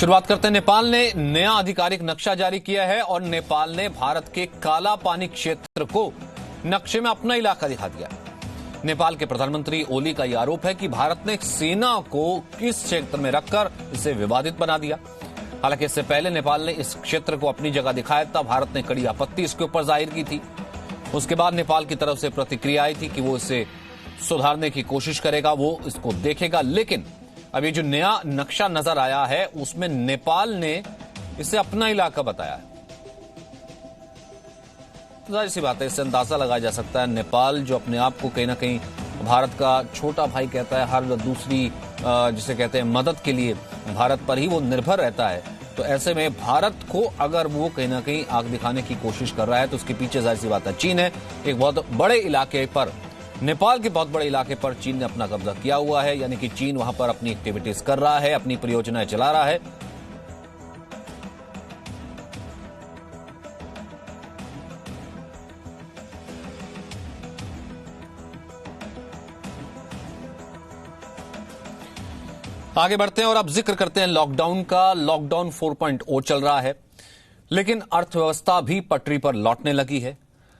शुरुआत करते हैं। नेपाल ने नया आधिकारिक नक्शा जारी किया है और नेपाल ने भारत के काला पानी क्षेत्र को नक्शे में अपना इलाका दिखा दिया। नेपाल के प्रधानमंत्री ओली का यह आरोप है कि भारत ने सेना को इस क्षेत्र में रखकर इसे विवादित बना दिया। हालांकि इससे पहले नेपाल ने इस क्षेत्र को अपनी जगह दिखाया था। भारत ने कड़ी आपत्ति इसके ऊपर जाहिर की थी। उसके बाद नेपाल की तरफ से प्रतिक्रिया आई थी कि वो इसे सुधारने की कोशिश करेगा, वो इसको देखेगा। लेकिन अब ये जो नया नक्शा नजर आया है उसमें नेपाल ने इसे अपना इलाका बताया है। तो जाहिर सी बात है, इससे अंदाजा लगाया जा सकता है नेपाल जो अपने आप को कहीं ना कहीं भारत का छोटा भाई कहता है, हर दूसरी जिसे कहते हैं मदद के लिए भारत पर ही वो निर्भर रहता है। तो ऐसे में भारत को अगर वो कहीं ना कहीं आग दिखाने की कोशिश कर रहा है तो उसके पीछे जाहिर सी बात है चीन है। एक बहुत बड़े इलाके पर, नेपाल के बहुत बड़े इलाके पर चीन ने अपना कब्जा किया हुआ है, यानी कि चीन वहां पर अपनी एक्टिविटीज कर रहा है, अपनी परियोजनाएं चला रहा है। आगे बढ़ते हैं और अब जिक्र करते हैं लॉकडाउन का। लॉकडाउन 4.0 चल रहा है, लेकिन अर्थव्यवस्था भी पटरी पर लौटने लगी है।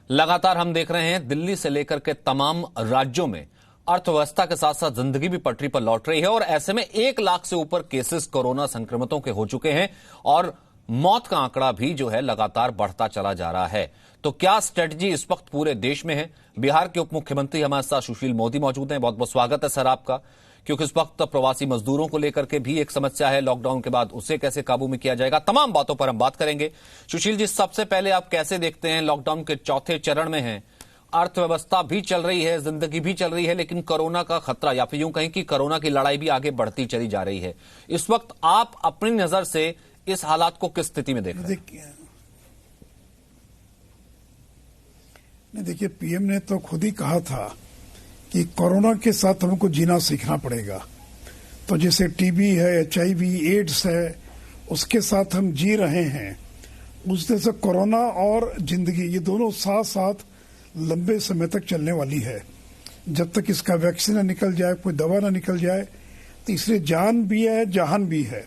लगातार हम देख रहे हैं दिल्ली से लेकर के तमाम राज्यों में अर्थव्यवस्था के साथ साथ जिंदगी भी पटरी पर लौट रही है। और ऐसे में 1 लाख से ऊपर केसेस कोरोना संक्रमितों के हो चुके हैं और मौत का आंकड़ा भी जो है लगातार बढ़ता चला जा रहा है। तो क्या स्ट्रेटजी इस वक्त पूरे देश में है? बिहार के उप मुख्यमंत्री हमारे साथ सुशील मोदी मौजूद हैं। बहुत बहुत स्वागत है सर आपका, क्योंकि इस वक्त प्रवासी मजदूरों को लेकर के भी एक समस्या है। लॉकडाउन के बाद उसे कैसे काबू में किया जाएगा, तमाम बातों पर हम बात करेंगे। सुशील जी, सबसे पहले आप कैसे देखते हैं, लॉकडाउन के चौथे चरण में हैं, अर्थव्यवस्था भी चल रही है, जिंदगी भी चल रही है, लेकिन कोरोना का खतरा या फिर यूं कहें कि कोरोना की लड़ाई भी आगे बढ़ती चली जा रही है। इस वक्त आप अपनी नजर से इस हालात को किस स्थिति में देख रहे हैं? देखिए, पीएम ने तो खुद ही कहा था कि कोरोना के साथ हमको जीना सीखना पड़ेगा। तो जैसे टीबी है, HIV, एड्स है, उसके साथ हम जी रहे हैं। उस तरह से कोरोना और जिंदगी ये दोनों साथ साथ लंबे समय तक चलने वाली है। जब तक इसका वैक्सीन न निकल जाए, कोई दवा न निकल जाए, तो इसलिए जान भी है, जहान भी है।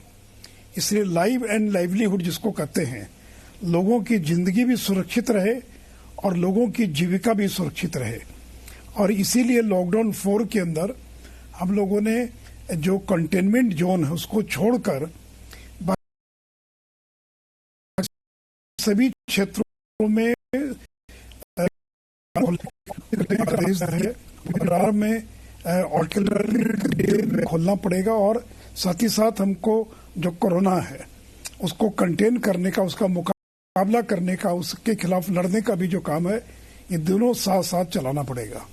इसलिए लाइव एंड लाइवलीहुड जिसको कहते हैं, लोगों की जिंदगी भी सुरक्षित रहे और लोगों की जीविका भी सुरक्षित रहे। और इसीलिए लॉकडाउन 4 के अंदर हम लोगों ने जो कंटेनमेंट जोन है उसको छोड़कर सभी क्षेत्रों में खोलना पड़ेगा। और साथ ही साथ हमको जो कोरोना है उसको कंटेन करने का, उसका मुकाबला करने का, उसके खिलाफ लड़ने का भी जो काम है, ये दोनों साथ साथ चलाना पड़ेगा।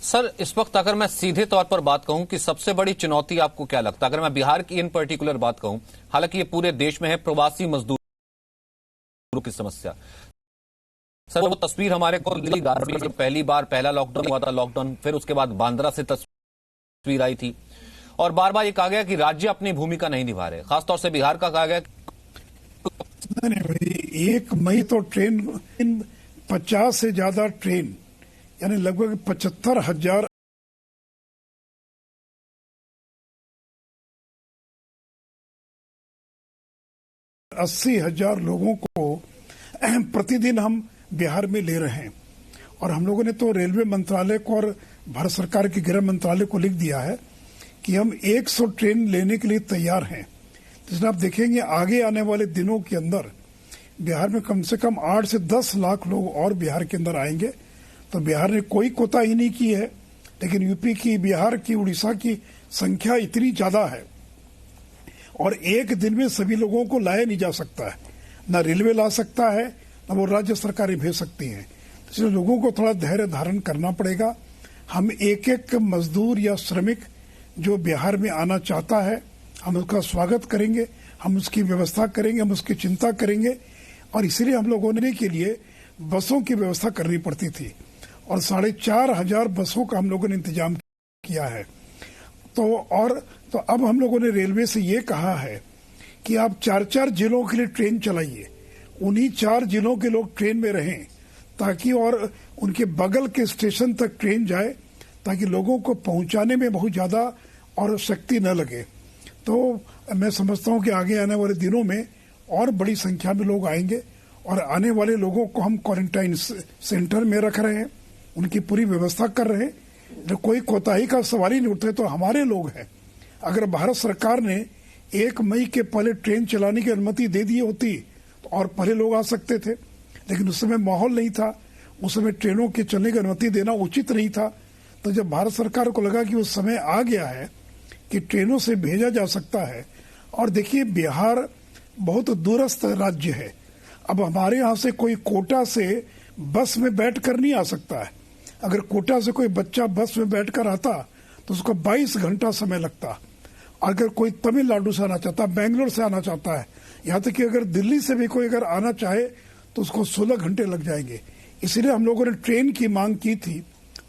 सर, इस वक्त अगर मैं सीधे तौर पर बात कहूं कि सबसे बड़ी चुनौती आपको क्या लगता है? अगर मैं बिहार की इन पर्टिकुलर बात कहूं, हालांकि ये पूरे देश में है, प्रवासी मजदूरों की समस्या। सर, वो तस्वीर हमारे को दिल्ली जब पहली बार पहला लॉकडाउन हुआ था, लॉकडाउन फिर उसके बाद बांद्रा से तस्वीर आई थी और बार बार ये कहा गया कि राज्य अपनी भूमिका नहीं निभा रहे। खासतौर से बिहार का कहा गया। नहीं भाई, 1 मई तो ट्रेन 50 से ज्यादा ट्रेन, यानी लगभग 75,000 80,000 लोगों को प्रतिदिन हम बिहार में ले रहे हैं। और हम लोगों ने तो रेलवे मंत्रालय को और भारत सरकार के गृह मंत्रालय को लिख दिया है कि हम 100 ट्रेन लेने के लिए तैयार हैं। जिसमें आप देखेंगे आगे आने वाले दिनों के अंदर बिहार में कम से कम 8 से 10 लाख लोग और बिहार के अंदर आएंगे। तो बिहार ने कोई कोताही नहीं की है, लेकिन यूपी की, बिहार की, उड़ीसा की संख्या इतनी ज्यादा है और एक दिन में सभी लोगों को लाया नहीं जा सकता है। न रेलवे ला सकता है, न वो राज्य सरकारें भेज सकती हैं। इसलिए लोगों को थोड़ा धैर्य धारण करना पड़ेगा। हम एक एक मजदूर या श्रमिक जो बिहार में आना चाहता है, हम उसका स्वागत करेंगे, हम उसकी व्यवस्था करेंगे, हम उसकी चिंता करेंगे। और इसलिए हम लोगों ने के लिए बसों की व्यवस्था करनी पड़ती थी और 4,500 बसों का हम लोगों ने इंतजाम किया है। तो अब हम लोगों ने रेलवे से ये कहा है कि आप 4-4 जिलों के लिए ट्रेन चलाइए, उन्हीं 4 जिलों के लोग ट्रेन में रहें ताकि और उनके बगल के स्टेशन तक ट्रेन जाए, ताकि लोगों को पहुंचाने में बहुत ज्यादा और शक्ति न लगे। तो मैं समझता हूं कि आगे आने वाले दिनों में और बड़ी संख्या में लोग आएंगे और आने वाले लोगों को हम क्वारंटाइन सेंटर में रख रहे हैं, उनकी पूरी व्यवस्था कर रहे हैं। तो कोई कोताही का सवाल ही नहीं उठते, तो हमारे लोग हैं। अगर भारत सरकार ने 1 मई के पहले ट्रेन चलाने की अनुमति दे दी होती तो और पहले लोग आ सकते थे, लेकिन उस समय माहौल नहीं था, उस समय ट्रेनों के चलने की अनुमति देना उचित नहीं था। तो जब भारत सरकार को लगा कि उस समय आ गया है कि ट्रेनों से भेजा जा सकता है, और देखिए बिहार बहुत दूरस्थ राज्य है, अब हमारे यहाँ से कोई कोटा से बस में बैठकर नहीं आ सकता है। अगर कोटा से कोई बच्चा बस में बैठकर आता तो उसको 22 घंटा समय लगता। अगर कोई तमिलनाडु से आना चाहता, बेंगलोर से आना चाहता है, यहाँ तक कि अगर दिल्ली से भी कोई अगर आना चाहे तो उसको 16 घंटे लग जाएंगे। इसलिए हम लोगों ने ट्रेन की मांग की थी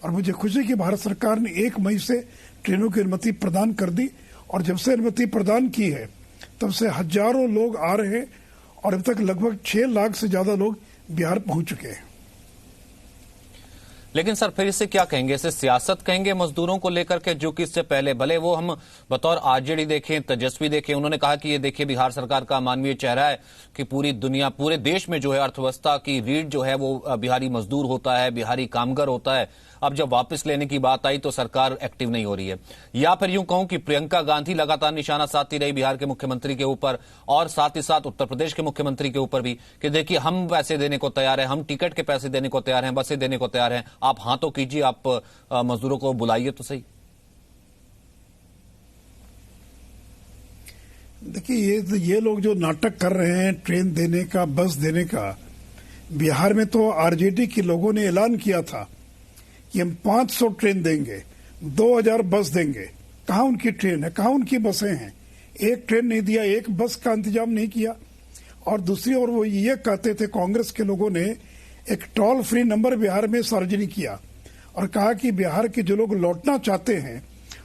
और मुझे खुशी कि भारत सरकार ने 1 मई से ट्रेनों की अनुमति प्रदान कर दी। और जब से अनुमति प्रदान की है तब से हजारों लोग आ रहे हैं और अब तक लगभग 6 लाख से ज्यादा लोग बिहार पहुंच चुके हैं। लेकिन सर फिर इसे क्या कहेंगे, इसे सियासत कहेंगे मजदूरों को लेकर के, जो कि इससे पहले भले वो हम बतौर आरजेडी देखें, तेजस्वी देखें, उन्होंने कहा कि ये देखिए बिहार सरकार का मानवीय चेहरा है कि पूरी दुनिया, पूरे देश में जो है अर्थव्यवस्था की रीढ़ जो है वो बिहारी मजदूर होता है, बिहारी कामगार होता है। अब जब वापस लेने की बात आई तो सरकार एक्टिव नहीं हो रही है। या फिर यूं कहूं कि प्रियंका गांधी लगातार निशाना साधती रही बिहार के मुख्यमंत्री के ऊपर और साथ ही साथ उत्तर प्रदेश के मुख्यमंत्री के ऊपर भी कि देखिए हम पैसे देने को तैयार हैं, हम टिकट के पैसे देने को तैयार हैं, बसें देने को तैयार हैं, आप हाँ तो कीजिए, आप मजदूरों को बुलाइए तो सही। देखिए ये लोग जो नाटक कर रहे हैं ट्रेन देने का, बस देने का, बिहार में तो आरजेडी के लोगों ने ऐलान किया था कि हम 500 ट्रेन देंगे, 2000 बस देंगे। कहां उनकी ट्रेन है, कहां उनकी बसें हैं? एक ट्रेन नहीं दिया, एक बस का इंतजाम नहीं किया। और दूसरी ओर वो ये कहते थे, कांग्रेस के लोगों ने एक टोल फ्री नंबर बिहार में सार्वजनिक किया और कहा कि बिहार के जो लोग लौटना चाहते हैं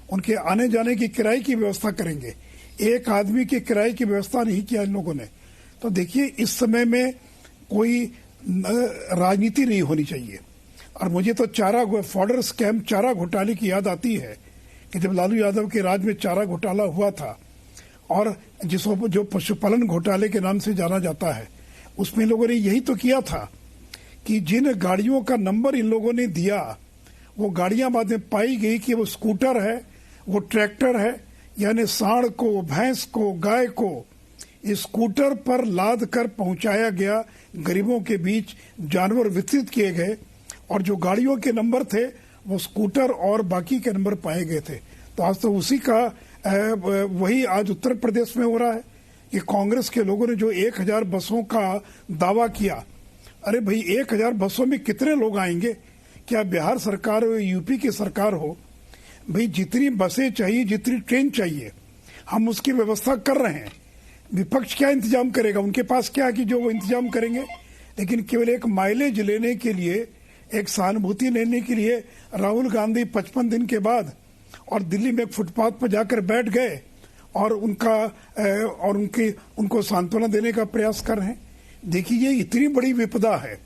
उनके आने जाने की किराए की व्यवस्था करेंगे। एक आदमी की किराए की व्यवस्था नहीं किया इन लोगों ने। तो देखिए इस समय में कोई राजनीति नहीं होनी चाहिए। और मुझे तो फॉडर स्कैम, चारा घोटाले की याद आती है कि जब लालू यादव के राज में चारा घोटाला हुआ था और जिसको जो पशुपालन घोटाले के नाम से जाना जाता है, उसमें लोगों ने यही तो किया था कि जिन गाड़ियों का नंबर इन लोगों ने दिया वो गाड़ियां बाद में पाई गई कि वो स्कूटर है, वो ट्रैक्टर है, यानी सांड को, भैंस को, गाय को इस स्कूटर पर लाद कर पहुंचाया गया, गरीबों के बीच जानवर वितरित किए गए और जो गाड़ियों के नंबर थे वो स्कूटर और बाकी के नंबर पाए गए थे। तो आज तो उसी का वही आज उत्तर प्रदेश में हो रहा है कि कांग्रेस के लोगों ने जो 1000 बसों का दावा किया, अरे भाई 1000 बसों में कितने लोग आएंगे? क्या बिहार सरकार हो, यूपी की सरकार हो, भाई जितनी बसें चाहिए, जितनी ट्रेन चाहिए, हम उसकी व्यवस्था कर रहे हैं। विपक्ष क्या इंतजाम करेगा? उनके पास क्या है कि जो वो इंतजाम करेंगे? लेकिन केवल एक माइलेज लेने के लिए, एक सहानुभूति लेने के लिए राहुल गांधी 55 दिन के बाद और दिल्ली में फुटपाथ पर जाकर बैठ गए और उनको सांत्वना देने का प्रयास कर रहे हैं। देखिए ये इतनी बड़ी विपदा है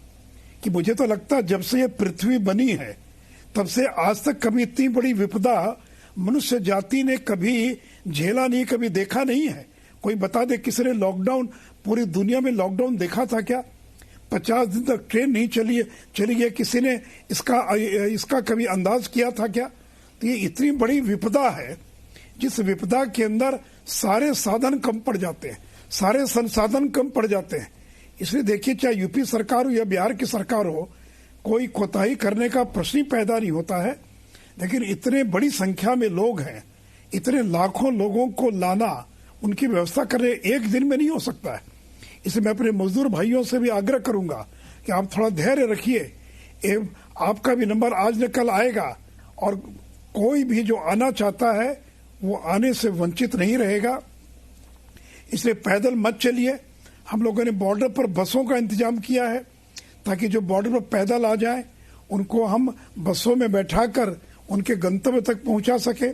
कि मुझे तो लगता है जब से ये पृथ्वी बनी है तब से आज तक कभी इतनी बड़ी विपदा मनुष्य जाति ने कभी झेला नहीं, कभी देखा नहीं है। कोई बता दे किसी ने लॉकडाउन, पूरी दुनिया में लॉकडाउन देखा था क्या? 50 दिन तक ट्रेन नहीं चली है, किसी ने इसका कभी अंदाज किया था क्या? तो ये इतनी बड़ी विपदा है जिस विपदा के अंदर सारे साधन कम पड़ जाते हैं, सारे संसाधन कम पड़ जाते हैं। इसलिए देखिए चाहे यूपी सरकार हो या बिहार की सरकार हो, कोई कोताही करने का प्रश्न ही पैदा नहीं होता है। लेकिन इतने बड़ी संख्या में लोग हैं, इतने लाखों लोगों को लाना, उनकी व्यवस्था करने एक दिन में नहीं हो सकता है। इसलिए मैं अपने मजदूर भाइयों से भी आग्रह करूंगा कि आप थोड़ा धैर्य रखिए, आपका भी नंबर आज न कल आएगा और कोई भी जो आना चाहता है वो आने से वंचित नहीं रहेगा। इसलिए पैदल मत चलिए। हम लोगों ने बॉर्डर पर बसों का इंतजाम किया है ताकि जो बॉर्डर पर पैदल आ जाए उनको हम बसों में बैठाकर उनके गंतव्य तक पहुंचा सके।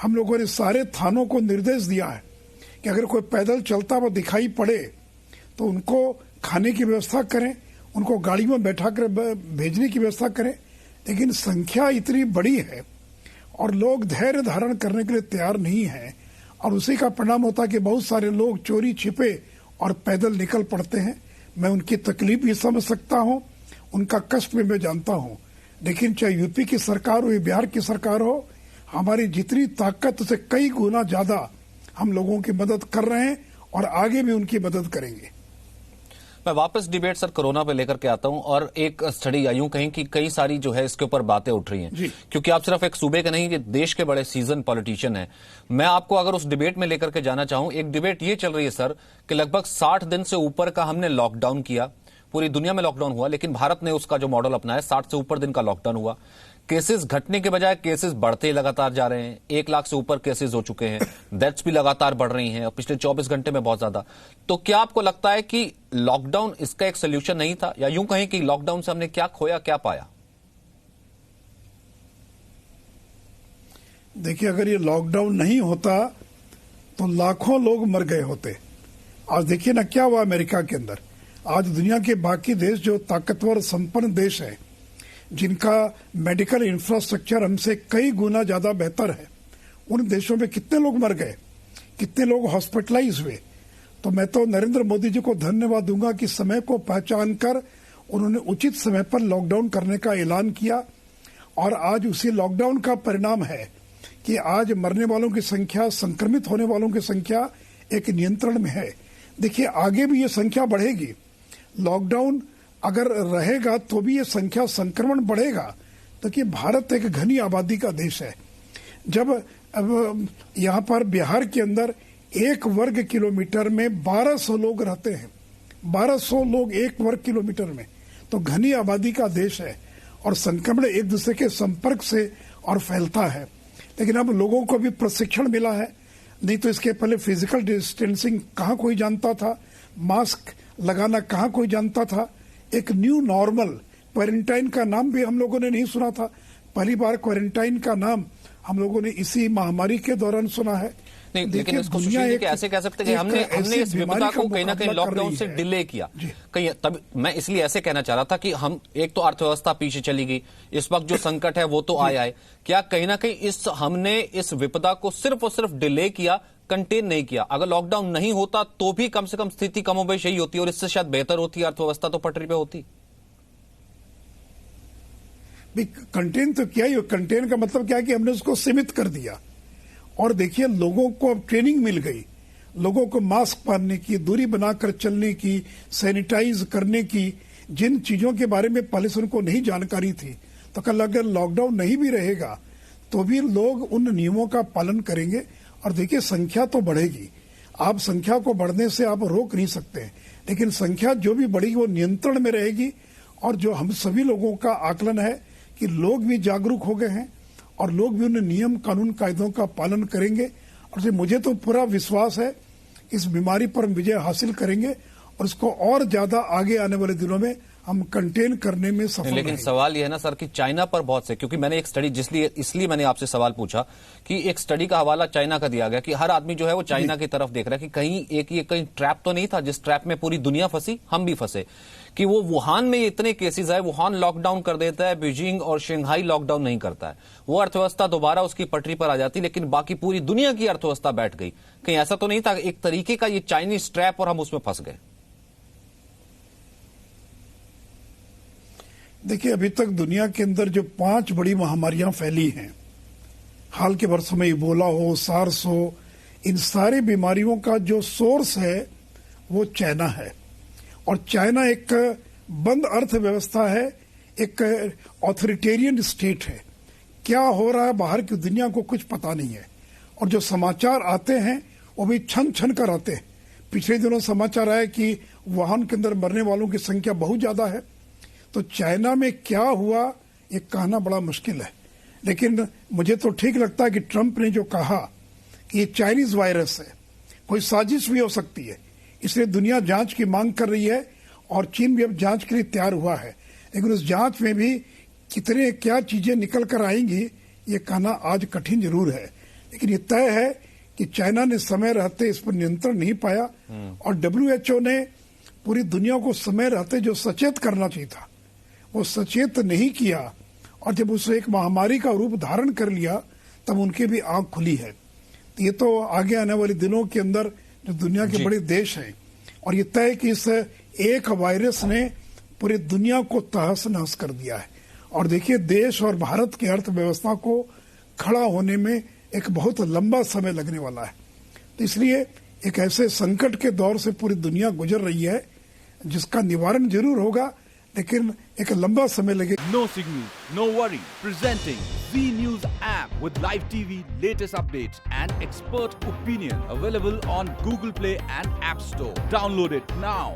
हम लोगों ने सारे थानों को निर्देश दिया है कि अगर कोई पैदल चलता हुआ दिखाई पड़े तो उनको खाने की व्यवस्था करें, उनको गाड़ी में बैठा कर भेजने की व्यवस्था करें। लेकिन संख्या इतनी बड़ी है और लोग धैर्य धारण करने के लिए तैयार नहीं है और उसी का परिणाम होता है कि बहुत सारे लोग चोरी छिपे और पैदल निकल पड़ते हैं। मैं उनकी तकलीफ भी समझ सकता हूं, उनका कष्ट भी मैं जानता हूं, लेकिन चाहे यूपी की सरकार हो या बिहार की सरकार हो, हमारी जितनी ताकत से कई गुना ज्यादा हम लोगों की मदद कर रहे हैं और आगे भी उनकी मदद करेंगे। मैं वापस डिबेट सर कोरोना पे लेकर के आता हूं और एक स्टडी या यूं कहीं कि कई सारी जो है इसके ऊपर बातें उठ रही हैं, क्योंकि आप सिर्फ एक सूबे के नहीं, देश के बड़े सीजन पॉलिटिशियन हैं। मैं आपको अगर उस डिबेट में लेकर के जाना चाहूं, एक डिबेट ये चल रही है सर कि लगभग 60 दिन से ऊपर का हमने लॉकडाउन किया, पूरी दुनिया में लॉकडाउन हुआ, लेकिन भारत ने उसका जो मॉडल अपनाया 60 से ऊपर दिन का लॉकडाउन हुआ। केसेस घटने के बजाय केसेस बढ़ते लगातार जा रहे हैं, 1 लाख से ऊपर केसेस हो चुके हैं, डेथ्स भी लगातार बढ़ रही हैं पिछले 24 घंटे में बहुत ज्यादा। तो क्या आपको लगता है कि लॉकडाउन इसका एक सोल्यूशन नहीं था, या यूं कहें कि लॉकडाउन से हमने क्या खोया क्या पाया? देखिए, अगर ये लॉकडाउन नहीं होता तो लाखों लोग मर गए होते। आज देखिए ना क्या हुआ अमेरिका के अंदर। आज दुनिया के बाकी देश जो ताकतवर संपन्न देश है, जिनका मेडिकल इंफ्रास्ट्रक्चर हमसे कई गुना ज्यादा बेहतर है, उन देशों में कितने लोग मर गए, कितने लोग हॉस्पिटलाइज हुए। तो मैं तो नरेंद्र मोदी जी को धन्यवाद दूंगा कि समय को पहचान कर उन्होंने उचित समय पर लॉकडाउन करने का ऐलान किया, और आज उसी लॉकडाउन का परिणाम है कि आज मरने वालों की संख्या, संक्रमित होने वालों की संख्या एक नियंत्रण में है। देखिए, आगे भी ये संख्या बढ़ेगी। लॉकडाउन अगर रहेगा तो भी ये संख्या, संक्रमण बढ़ेगा। तो कि भारत एक घनी आबादी का देश है। जब अब यहाँ पर बिहार के अंदर 1 वर्ग किलोमीटर में 1200 लोग रहते हैं, 1200 लोग 1 वर्ग किलोमीटर में, तो घनी आबादी का देश है और संक्रमण एक दूसरे के संपर्क से और फैलता है। लेकिन अब लोगों को भी प्रशिक्षण मिला है, नहीं तो इसके पहले फिजिकल डिस्टेंसिंग कहाँ कोई जानता था, मास्क लगाना कहाँ कोई जानता था। एक न्यू नॉर्मल, क्वारंटाइन का नाम भी हम लोगों ने नहीं सुना था। पहली बार क्वारंटाइन का नाम हम लोगों ने इसी महामारी के दौरान सुना है। नहीं, लेकिन इसको ऐसे कह सकते हैं कि हमने इस विपदा को कहीं ना कहीं लॉकडाउन से डिले किया कहीं। तब मैं इसलिए ऐसे कहना चाह रहा था कि हम एक तो अर्थव्यवस्था पीछे चली गई, इस वक्त जो संकट है वो तो आया है, क्या कहीं ना कहीं हमने इस विपदा को सिर्फ और सिर्फ डिले किया, कंटेन नहीं किया? अगर लॉकडाउन नहीं होता तो भी कम से कम स्थिति कमोबेश यही होती और इससे शायद बेहतर होती, अर्थव्यवस्था तो पटरी पे होती। कंटेन तो क्या ही, कंटेन का मतलब क्या है कि हमने उसको सीमित कर दिया। और देखिए, लोगों को अब ट्रेनिंग मिल गई, लोगों को मास्क पहनने की, दूरी बनाकर चलने की, सैनिटाइज करने की, जिन चीजों के बारे में पहले से उनको नहीं जानकारी थी। तो कल अगर लॉकडाउन नहीं भी रहेगा तो भी लोग उन नियमों का पालन करेंगे। और देखिए, संख्या तो बढ़ेगी, आप संख्या को बढ़ने से आप रोक नहीं सकते, लेकिन संख्या जो भी बढ़ेगी वो नियंत्रण में रहेगी। और जो हम सभी लोगों का आकलन है कि लोग भी जागरूक हो गए हैं और लोग भी उन नियम, कानून, कायदों का पालन करेंगे। और मुझे तो पूरा विश्वास है इस बीमारी पर हम विजय हासिल करेंगे और इसको और ज्यादा आगे आने वाले दिनों में हम कंटेन करने में सफल। लेकिन सवाल यह है ना सर कि चाइना पर बहुत से, क्योंकि मैंने एक स्टडी, इसलिए मैंने आपसे सवाल पूछा कि एक स्टडी का हवाला चाइना का दिया गया कि हर आदमी जो है वो चाइना की तरफ देख रहा है कि कहीं ये कहीं ट्रैप तो नहीं था जिस ट्रैप में पूरी दुनिया फंसी, हम भी फंसे, कि वो वुहान में इतने केसेस है, वुहान लॉकडाउन कर देता है, बीजिंग और शंघाई लॉकडाउन नहीं करता है, वो अर्थव्यवस्था दोबारा उसकी पटरी पर आ जाती, लेकिन बाकी पूरी दुनिया की अर्थव्यवस्था बैठ गई। कहीं ऐसा तो नहीं था एक तरीके का ये चाइनीज ट्रैप और हम उसमें फंस गए? देखिए, अभी तक दुनिया के अंदर जो 5 बड़ी महामारियां फैली हैं, हाल के वर्षों में इबोला हो, सार्स हो, इन सारी बीमारियों का जो सोर्स है वो चाइना है। और चाइना एक बंद अर्थव्यवस्था है, एक ऑथोरिटेरियन स्टेट है। क्या हो रहा है बाहर की दुनिया को कुछ पता नहीं है, और जो समाचार आते हैं वो भी छन छन कर आते हैं। पिछले दिनों समाचार आया कि वुहान के अंदर मरने वालों की संख्या बहुत ज्यादा है। तो चाइना में क्या हुआ ये कहना बड़ा मुश्किल है, लेकिन मुझे तो ठीक लगता है कि ट्रंप ने जो कहा कि ये चाइनीज वायरस है, कोई साजिश भी हो सकती है, इसलिए दुनिया जांच की मांग कर रही है और चीन भी अब जांच के लिए तैयार हुआ है। लेकिन उस जांच में भी कितने क्या चीजें निकल कर आएंगी ये कहना आज कठिन जरूर है। लेकिन ये तय है कि चाइना ने समय रहते इस पर नियंत्रण नहीं पाया, और WHO ने पूरी दुनिया को समय रहते जो सचेत करना चाहिए था वो सचेत नहीं किया, और जब उसे एक महामारी का रूप धारण कर लिया तब उनकी भी आंख खुली है। ये तो आगे आने वाले दिनों के अंदर जो दुनिया के बड़े देश हैं, और ये तय कि इस एक वायरस ने पूरी दुनिया को तहस नहस कर दिया है। और देखिए, देश और भारत की अर्थव्यवस्था को खड़ा होने में एक बहुत लंबा समय लगने वाला है। तो इसलिए एक ऐसे संकट के दौर से पूरी दुनिया गुजर रही है जिसका निवारण जरूर होगा, लेकिन एक लंबा समय लगेगा। No signal, no worry. Presenting Z News app with live TV, latest updates and expert opinion. Available on Google Play and App Store. Download it now.